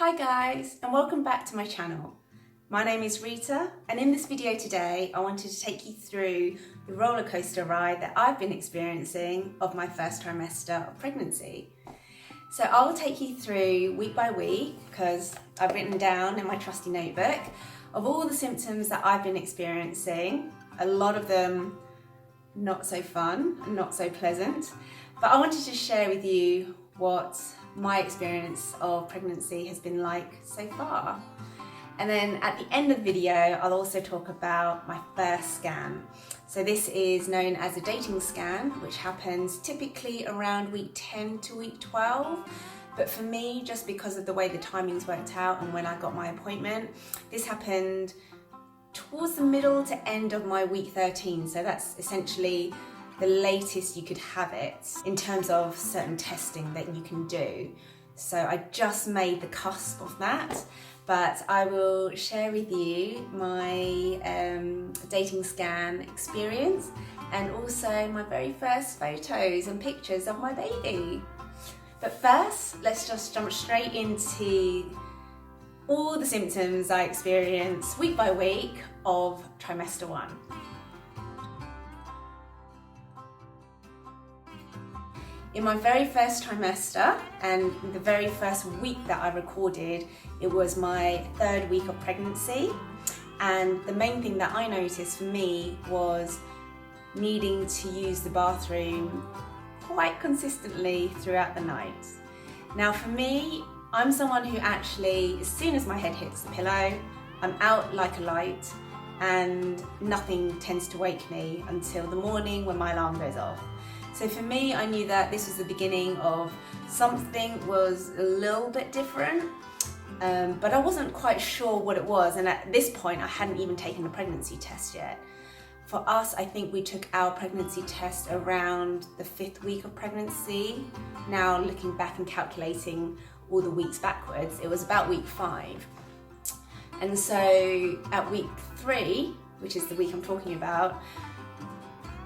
Hi guys, and welcome back to my channel. My name is Rita, and in this video today I wanted to take you through the roller coaster ride that I've been experiencing of my first trimester of pregnancy. So I'll take you through week by week, because I've written down in my trusty notebook of all the symptoms that I've been experiencing, a lot of them not so fun and not so pleasant, but I wanted to share with you what my experience of pregnancy has been like so far. And then at the end of the video, I'll also talk about my first scan. So this is known as a dating scan, which happens typically around week 10 to week 12. But for me, just because of the way the timings worked out and when I got my appointment, this happened towards the middle to end of my week 13. So that's essentially the latest you could have it in terms of certain testing that you can do. So I just made the cusp of that, but I will share with you my dating scan experience and also my very first photos and pictures of my baby. But first, let's just jump straight into all the symptoms I experienced week by week of trimester 1. In my very first trimester and the very first week that I recorded, it was my 3rd week of pregnancy, and the main thing that I noticed for me was needing to use the bathroom quite consistently throughout the night. Now for me, I'm someone who actually, as soon as my head hits the pillow, I'm out like a light and nothing tends to wake me until the morning when my alarm goes off. So for me, I knew that this was the beginning of something was a little bit different, but I wasn't quite sure what it was. And at this point, I hadn't even taken the pregnancy test yet. For us, I think we took our pregnancy test around the 5th week of pregnancy. Now looking back and calculating all the weeks backwards, it was about week 5. And so at week 3, which is the week I'm talking about,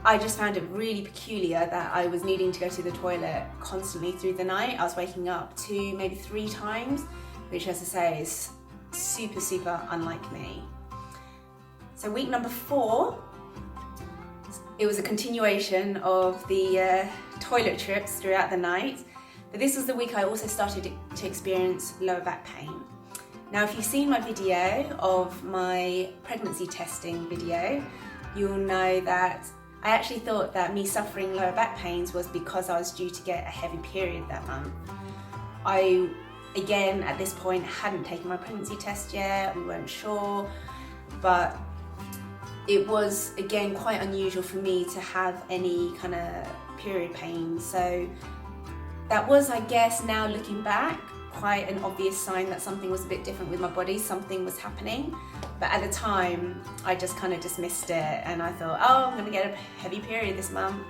I just found it really peculiar that I was needing to go to the toilet constantly through the night. I was waking up 2, maybe 3 times, which, as I say, is super unlike me. So week number 4, it was a continuation of the toilet trips throughout the night. But this was the week I also started to experience lower back pain. Now, if you've seen my video of my pregnancy testing video, you'll know that I actually thought that me suffering lower back pains was because I was due to get a heavy period that month. I, again, at this point, hadn't taken my pregnancy test yet, we weren't sure, but it was, again, quite unusual for me to have any kind of period pain. So that was, I guess, now looking back, quite an obvious sign that something was a bit different with my body, something was happening. But at the time, I just kind of dismissed it and I thought, oh, I'm gonna get a heavy period this month.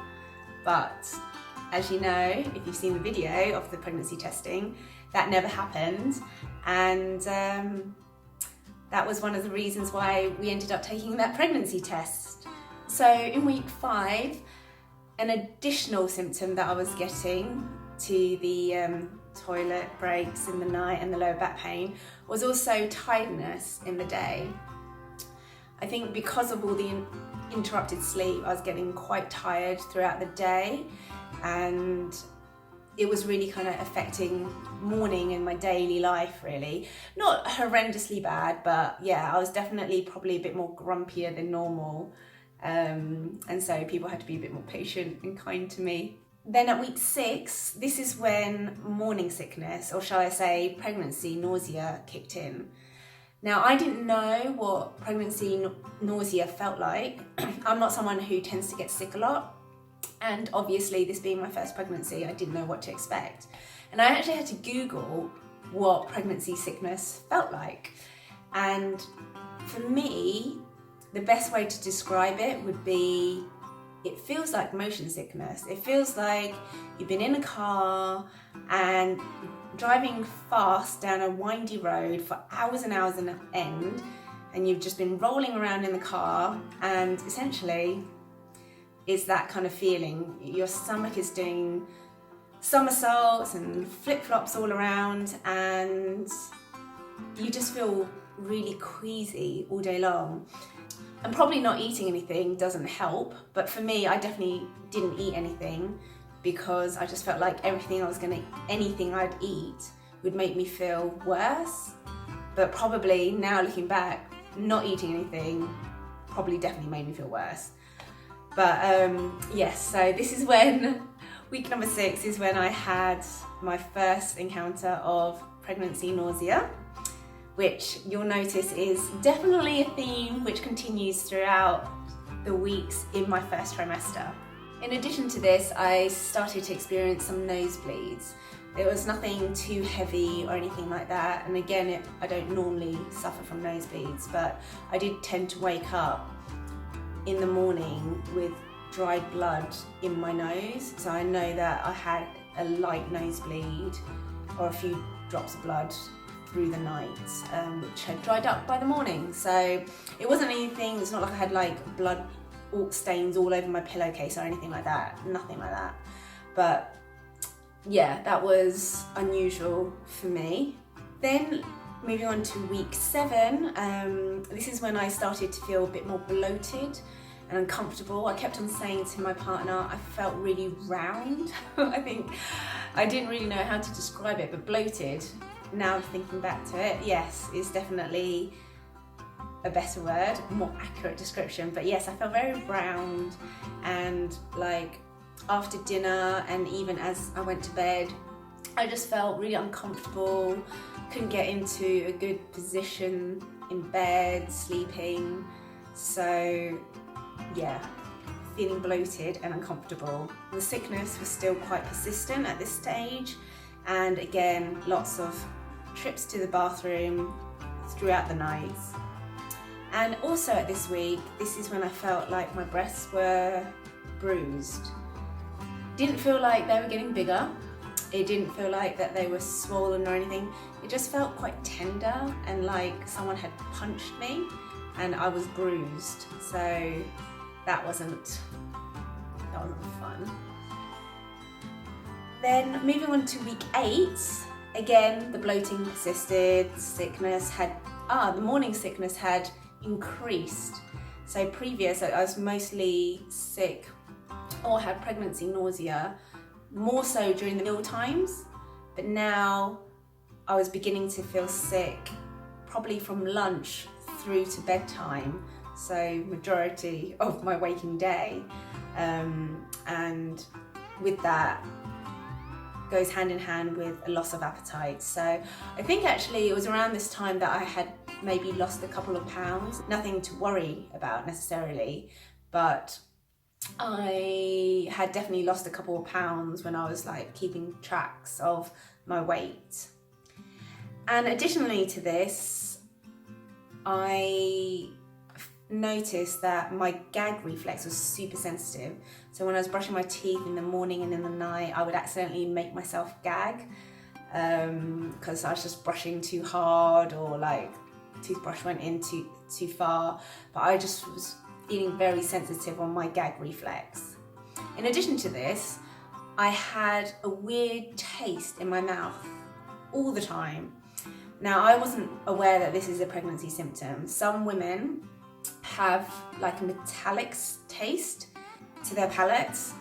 But as you know, if you've seen the video of the pregnancy testing, that never happened. And that was one of the reasons why we ended up taking that pregnancy test. So in week 5, an additional symptom that I was getting to the toilet breaks in the night and the lower back pain was also tiredness in the day. I think because of all the interrupted sleep, I was getting quite tired throughout the day, and it was really kind of affecting morning and my daily life, really. Not horrendously bad, but yeah, I was definitely probably a bit more grumpier than normal, and so people had to be a bit more patient and kind to me. Then at week 6, this is when morning sickness, or shall I say pregnancy nausea, kicked in. Now, I didn't know what pregnancy nausea felt like. I'm not someone who tends to get sick a lot, and obviously this being my first pregnancy, I didn't know what to expect. And I actually had to Google what pregnancy sickness felt like. And for me, the best way to describe it would be, it feels like motion sickness. It feels like you've been in a car and driving fast down a windy road for hours and hours on end, and you've just been rolling around in the car, and essentially it's that kind of feeling. Your stomach is doing somersaults and flip-flops all around, and you just feel really queasy all day long. And probably not eating anything doesn't help, but for me, I definitely didn't eat anything because I just felt like anything I'd eat would make me feel worse. But probably now looking back, not eating anything probably definitely made me feel worse. But yes, so this is when, week number 6 is when I had my first encounter of pregnancy nausea, which you'll notice is definitely a theme which continues throughout the weeks in my first trimester. In addition to this, I started to experience some nosebleeds. There was nothing too heavy or anything like that, and again, I don't normally suffer from nosebleeds, but I did tend to wake up in the morning with dried blood in my nose, so I know that I had a light nosebleed or a few drops of blood through the night, which had dried up by the morning. So it wasn't anything, it's not like I had like blood stains all over my pillowcase or anything like that, nothing like that. But yeah, that was unusual for me. Then moving on to week 7, this is when I started to feel a bit more bloated and uncomfortable. I kept on saying to my partner, I felt really round. I think I didn't really know how to describe it, but bloated, now thinking back to it, yes, is definitely a better word, more accurate description. But yes, I felt very round, and like after dinner and even as I went to bed, I just felt really uncomfortable, couldn't get into a good position in bed, sleeping. So yeah, feeling bloated and uncomfortable. The sickness was still quite persistent at this stage, and again, lots of trips to the bathroom throughout the nights. And also at this week, this is when I felt like my breasts were bruised. Didn't feel like they were getting bigger. It didn't feel like that they were swollen or anything. It just felt quite tender and like someone had punched me and I was bruised. So that wasn't fun. Then moving on to week 8, again, the bloating persisted, the morning sickness had increased. So previous, I was mostly sick or had pregnancy nausea, more so during the meal times, but now I was beginning to feel sick probably from lunch through to bedtime, so majority of my waking day, and with that goes hand in hand with a loss of appetite. So I think actually it was around this time that I had maybe lost a couple of pounds. Nothing to worry about necessarily, but I had definitely lost a couple of pounds when I was like keeping tracks of my weight. And additionally to this, I noticed that my gag reflex was super sensitive. So when I was brushing my teeth in the morning and in the night, I would accidentally make myself gag because I was just brushing too hard, or like toothbrush went in too far. But I just was feeling very sensitive on my gag reflex. In addition to this, I had a weird taste in my mouth all the time. Now, I wasn't aware that this is a pregnancy symptom. Some women have like a metallic taste to their palates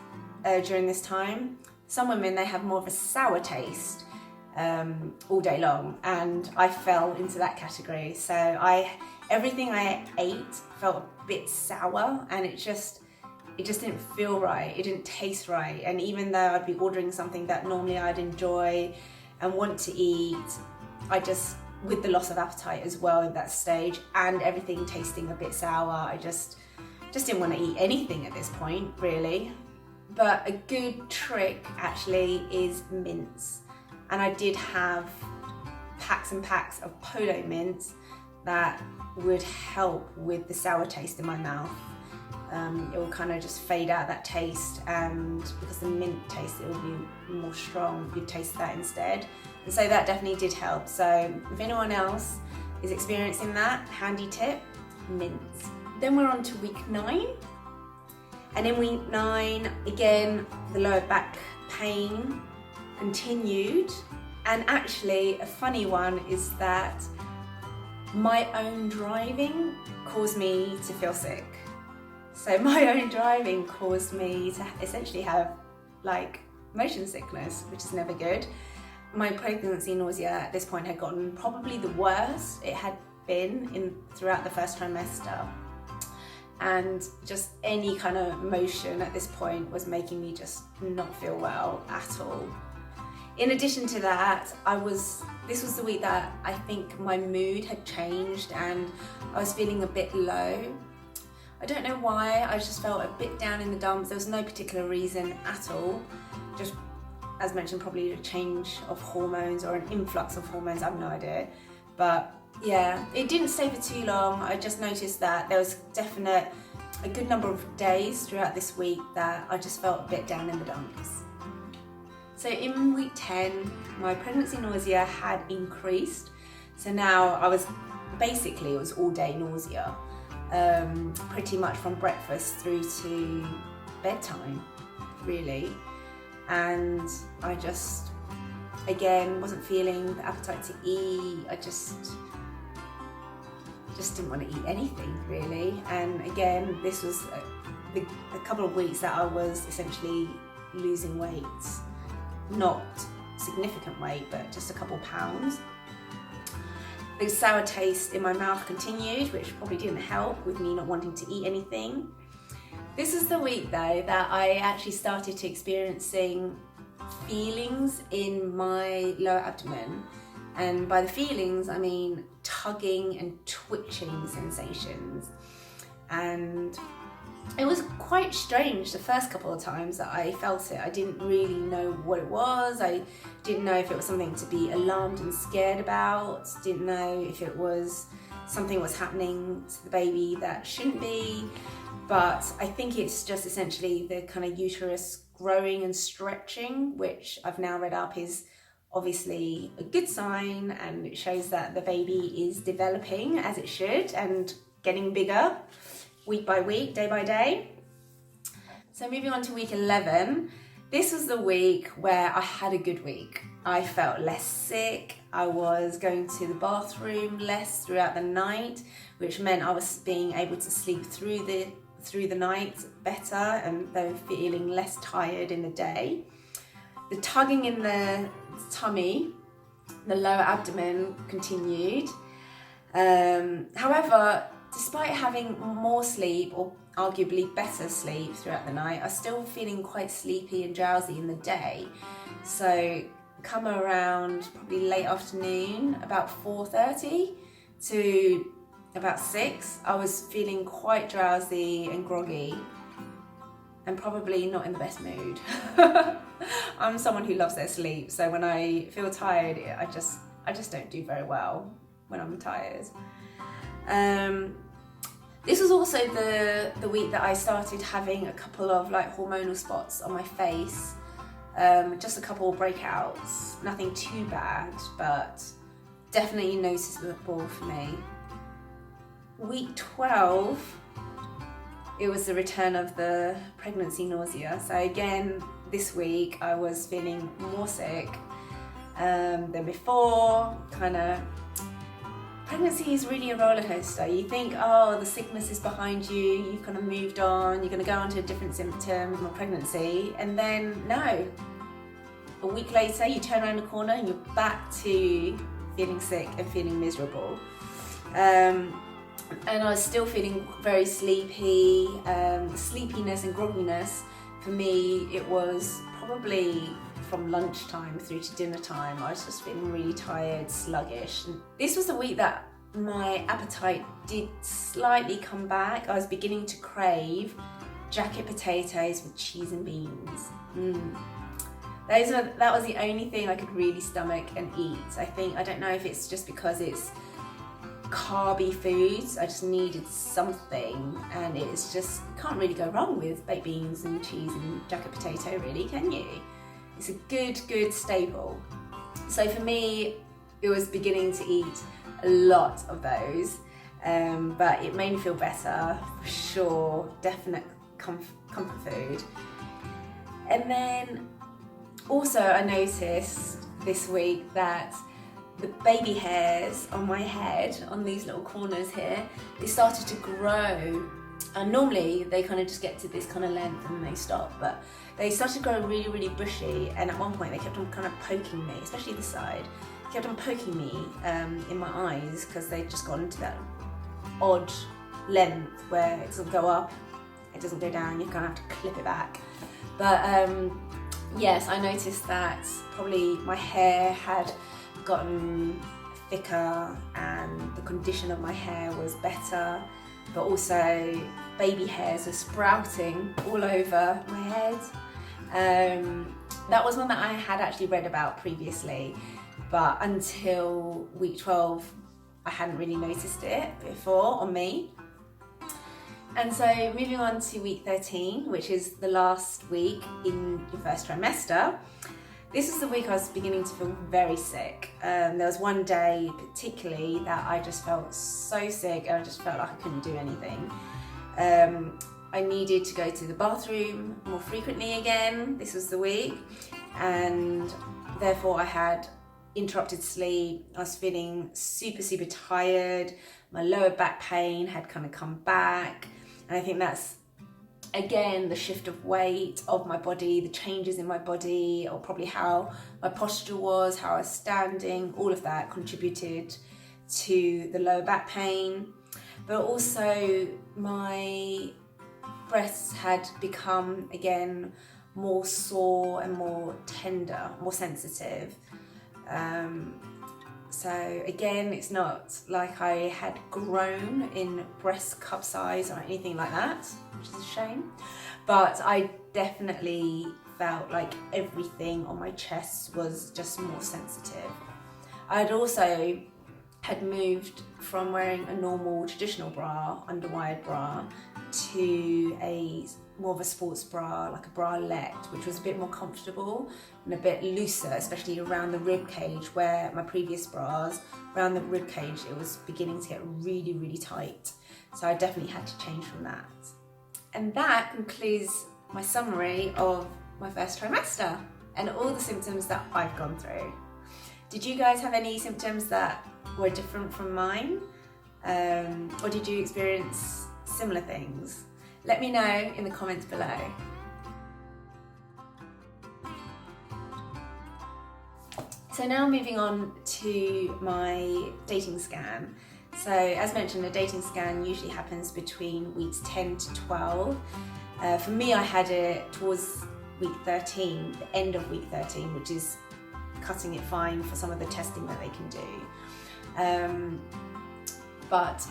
during this time. Some women, they have more of a sour taste all day long, and I fell into that category. So everything I ate felt a bit sour, and it just didn't feel right. It didn't taste right. And even though I'd be ordering something that normally I'd enjoy and want to eat, I just, with the loss of appetite as well at that stage and everything tasting a bit sour, I just didn't want to eat anything at this point, really. But a good trick actually is mints. And I did have packs and packs of polo mints that would help with the sour taste in my mouth. It will kind of just fade out that taste, and because the mint taste, it will be more strong, you'd taste that instead. And so that definitely did help. So if anyone else is experiencing that, handy tip, mints. Then we're on to week 9. And in week 9, again, the lower back pain continued. And actually, a funny one is that my own driving caused me to feel sick. So my own driving caused me to essentially have like motion sickness, which is never good. My pregnancy nausea at this point had gotten probably the worst it had been throughout the first trimester. And just any kind of motion at this point was making me just not feel well at all. In addition to that, this was the week that I think my mood had changed and I was feeling a bit low. I don't know why, I just felt a bit down in the dumps. There was no particular reason at all. Just, as mentioned, probably a change of hormones or an influx of hormones, I have no idea. But yeah, it didn't stay for too long. I just noticed that there was a good number of days throughout this week that I just felt a bit down in the dumps. So in week 10, my pregnancy nausea had increased. So now it was all day nausea, pretty much from breakfast through to bedtime, really. And I just, again, wasn't feeling the appetite to eat. I just didn't want to eat anything, really. And again, this was a couple of weeks that I was essentially losing weight. Not significant weight, but just a couple pounds. The sour taste in my mouth continued, which probably didn't help with me not wanting to eat anything. This is the week though that I actually started to experiencing feelings in my lower abdomen. And by the feelings, I mean tugging and twitching sensations. And it was quite strange the first couple of times that I felt it. I didn't really know what it was. I didn't know if it was something to be alarmed and scared about. Didn't know if it was something was happening to the baby that shouldn't be. But I think it's just essentially the kind of uterus growing and stretching, which I've now read up is obviously a good sign, and it shows that the baby is developing as it should and getting bigger week by week, day by day. So moving on to week 11, this was the week where I had a good week. I felt less sick. I was going to the bathroom less throughout the night, which meant I was being able to sleep through the night better and though feeling less tired in the day. The tugging in the tummy, the lower abdomen continued. However, despite having more sleep, or arguably better sleep throughout the night, I was still feeling quite sleepy and drowsy in the day. So come around probably late afternoon, about 4:30 to about 6, I was feeling quite drowsy and groggy and probably not in the best mood. I'm someone who loves their sleep, so when I feel tired, I just don't do very well when I'm tired. This was also the week that I started having a couple of like hormonal spots on my face, just a couple of breakouts, nothing too bad, but definitely noticeable for me. Week 12, it was the return of the pregnancy nausea. So again, this week I was feeling more sick than before. Pregnancy is really a roller coaster. You think, oh, the sickness is behind you, you've kind of moved on, you're going to go on to a different symptom of pregnancy, and then no. A week later, you turn around the corner and you're back to feeling sick and feeling miserable. And I was still feeling very sleepy. Sleepiness and grogginess, for me, it was probably from lunchtime through to dinner time. I was just feeling really tired, sluggish. And this was the week that my appetite did slightly come back. I was beginning to crave jacket potatoes with cheese and beans. That was the only thing I could really stomach and eat. I don't know if it's just because it's carby foods. I just needed something, and it's just, you can't really go wrong with baked beans and cheese and jacket potato, really, can you? It's a good staple. So for me, it was beginning to eat a lot of those, but it made me feel better, for sure, definite comfort food. And then also I noticed this week that the baby hairs on my head, on these little corners here, they started to grow. And normally they kind of just get to this kind of length and then they stop, but they started to grow really, really bushy, and at one point they kept on kind of poking me, especially this side. They kept on poking me in my eyes because they'd just gotten to that odd length where it doesn't go up, it doesn't go down, you kind of have to clip it back. But yes, I noticed that probably my hair had gotten thicker and the condition of my hair was better, but also baby hairs are sprouting all over my head. That was one that I had actually read about previously, but until week 12 I hadn't really noticed it before on me. And so moving on to week 13, which is the last week in your first trimester, this was the week I was beginning to feel very sick. There was one day particularly that I just felt so sick and I just felt like I couldn't do anything. I needed to go to the bathroom more frequently again. This was the week, and therefore I had interrupted sleep. I was feeling super, super tired. My lower back pain had kind of come back. And I think that's, again, the shift of weight of my body, the changes in my body, or probably how my posture was, how I was standing, all of that contributed to the lower back pain. But also my breasts had become, again, more sore and more tender, more sensitive. So again, it's not like I had grown in breast cup size or anything like that, which is a shame. But I definitely felt like everything on my chest was just more sensitive. I'd also had moved from wearing a normal traditional bra, underwired bra, to a more of a sports bra, like a bralette, which was a bit more comfortable and a bit looser, especially around the rib cage, where my previous bras, around the rib cage, it was beginning to get really, really tight. So I definitely had to change from that. And that concludes my summary of my first trimester and all the symptoms that I've gone through. Did you guys have any symptoms that were different from mine? Or did you experience similar things? Let me know in the comments below. So now moving on to my dating scan. So as mentioned, a dating scan usually happens between weeks 10 to 12. For me, I had it towards week 13, the end of week 13, which is cutting it fine for some of the testing that they can do. But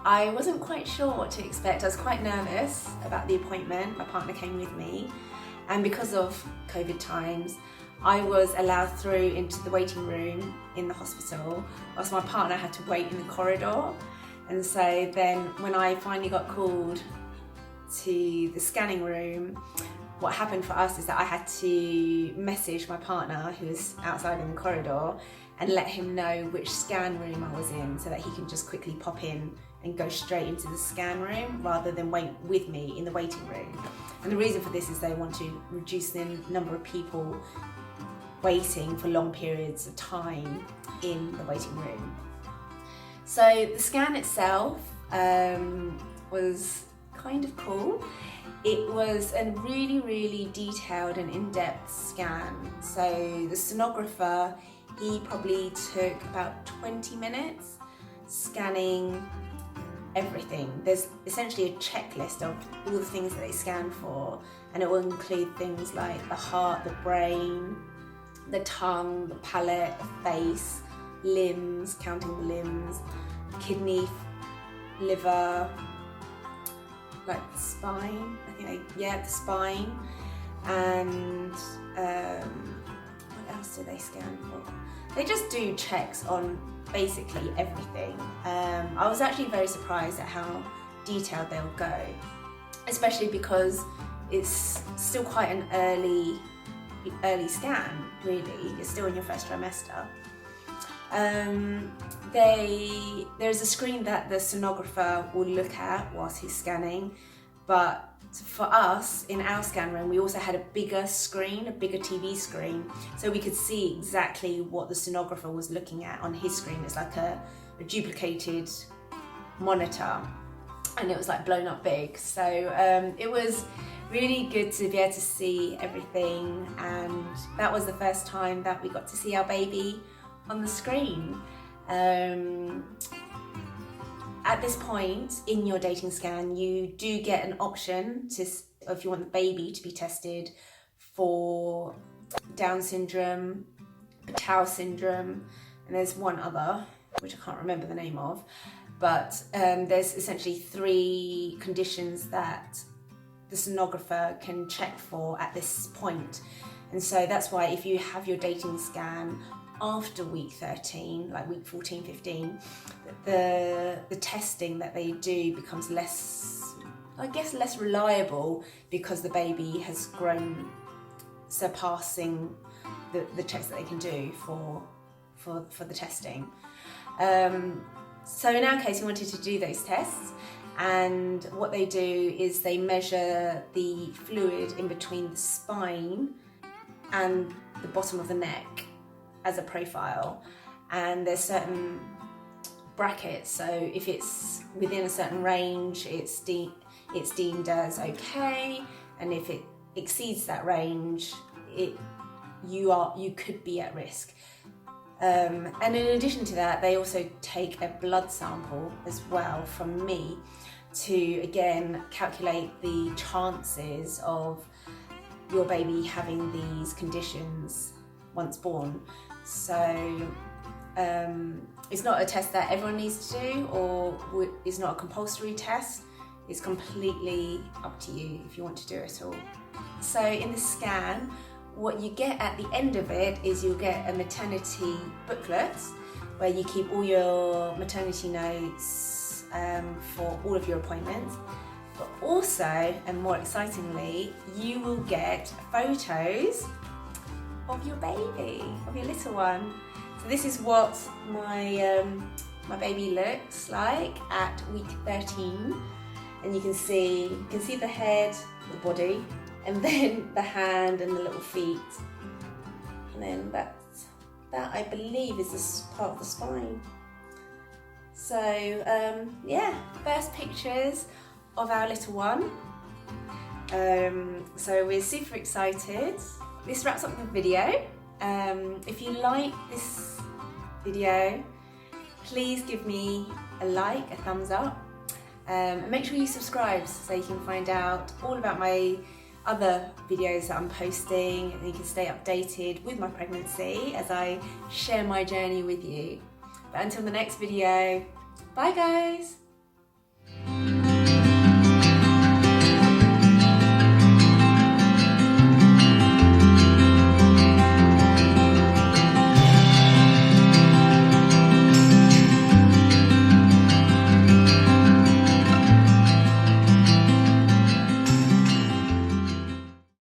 I wasn't quite sure what to expect. I was quite nervous about the appointment. My partner came with me, and because of COVID times, I was allowed through into the waiting room in the hospital, whilst my partner had to wait in the corridor. And so then when I finally got called to the scanning room, what happened for us is that I had to message my partner, who was outside in the corridor, and let him know which scan room I was in so that he can just quickly pop in and go straight into the scan room rather than wait with me in the waiting room. And the reason for this is they want to reduce the number of people waiting for long periods of time in the waiting room. So the scan itself was kind of cool. It was a really, really detailed and in-depth scan. So the sonographer, he probably took about 20 minutes scanning everything. There's essentially a checklist of all the things that they scan for, and it will include things like the heart, the brain, the tongue, the palate, the face, limbs, counting the limbs, kidney, liver, like the spine, the spine, and what else do they scan for? They just do checks on basically everything. I was actually very surprised at how detailed they'll go, especially because it's still quite an early scan, really. You're still in your first trimester. There's a screen that the sonographer will look at whilst he's scanning, but So for us, in our scan room, we also had a bigger screen, a bigger TV screen, so we could see exactly what the sonographer was looking at on his screen. It's like a duplicated monitor, and it was like blown up big. So it was really good to be able to see everything, and that was the first time that we got to see our baby on the screen. At this point in your dating scan, you do get an option to, if you want the baby to be tested for Down syndrome, Patau syndrome, and there's one other, which I can't remember the name of, but there's essentially 3 conditions that the sonographer can check for at this point. And so that's why if you have your dating scan after week 13, like week 14, 15, the testing that they do becomes less reliable, because the baby has grown, surpassing the checks that they can do for the testing. So in our case, we wanted to do those tests, and what they do is they measure the fluid in between the spine and the bottom of the neck as a profile, and there's certain brackets, so if it's within a certain range, it's deemed as okay, and if it exceeds that range, you could be at risk. And in addition to that, they also take a blood sample as well from me to again calculate the chances of your baby having these conditions once born. So it's not a test that everyone needs to do, or it's not a compulsory test. It's completely up to you if you want to do it all. So in the scan, what you get at the end of it is you'll get a maternity booklet where you keep all your maternity notes for all of your appointments. But also, and more excitingly, you will get photos of your baby, of your little one. So this is what my baby looks like at week 13, and you can see the head, the body, and then the hand and the little feet, and then that I believe is this part of the spine. So yeah, first pictures of our little one. So we're super excited. This wraps up the video. If you like this video, please give me a like, a thumbs up, and make sure you subscribe so you can find out all about my other videos that I'm posting, and you can stay updated with my pregnancy as I share my journey with you. But until the next video, bye guys!